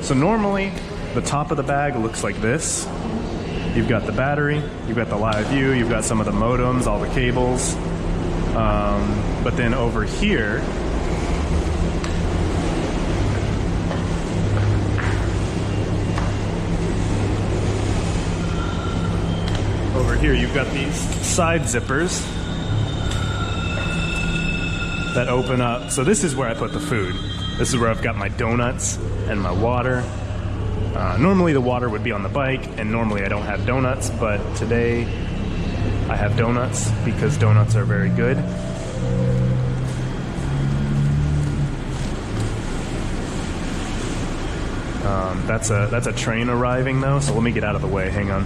So normally, the top of the bag looks like this. You've got the battery, you've got the live view, you've got some of the modems, all the cables. But then over here, you've got these side zippers that open up. So this is where I put the food. This is where I've got my donuts and my water. Normally the water would be on the bike, and normally I don't have donuts, but today I have donuts because donuts are very good. That's a train arriving though, so let me get out of the way, hang on.